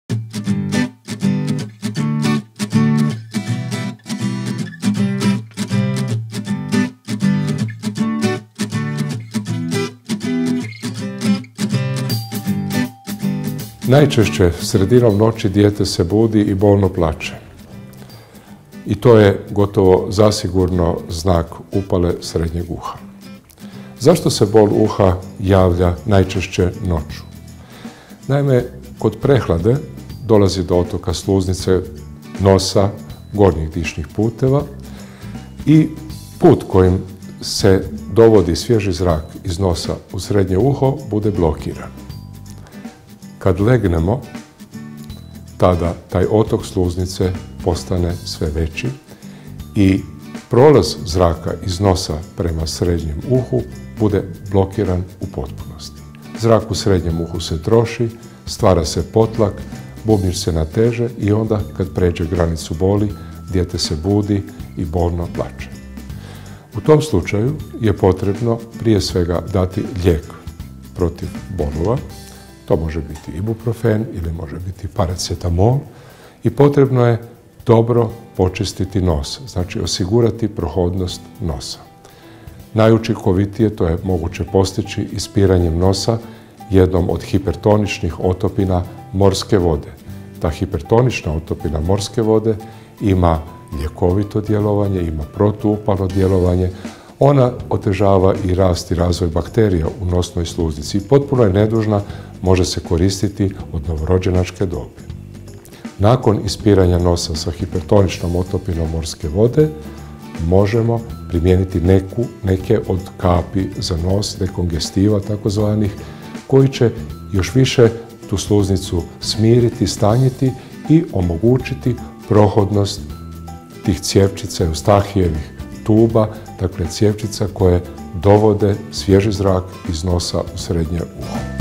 Najčešće sredinom noći dijete se budi i bolno plače. I to je gotovo zasigurno znak upale srednjeg uha. Zašto se bol uha javlja najčešće noću? Naime, kod prehlade dolazi do otoka sluznice nosa, gornjih dišnih puteva i put kojim se dovodi svježi zrak iz nosa u srednje uho bude blokiran. Kad legnemo, tada taj otok sluznice postane sve veći i prolaz zraka iz nosa prema srednjem uhu bude blokiran u potpunosti. Zrak u srednjem uhu se troši, stvara se potlak, bubnjić se nateže i onda kad pređe granicu boli, dijete se budi i bolno plače. U tom slučaju je potrebno prije svega dati lijek protiv bolova. To može biti ibuprofen ili može biti paracetamol i potrebno je dobro počistiti nos, znači osigurati prohodnost nosa. Najučinkovitije to je moguće postići ispiranjem nosa jednom od hipertoničnih otopina morske vode. Ta hipertonična otopina morske vode ima ljekovito djelovanje, ima protuupalno djelovanje. Ona otežava i rast i razvoj bakterija u nosnoj sluznici i potpuno je nedužna, može se koristiti od novorođenačke dobi. Nakon ispiranja nosa sa hipertoničnom otopinom morske vode možemo primijeniti neke od kapi za nos, dekongestiva takozvanih, koji će još više tu sluznicu smiriti, stanjiti i omogućiti prohodnost tih cjevčica Eustahijevih tuba, dakle cjevčica koje dovode svježi zrak iz nosa u srednje uho.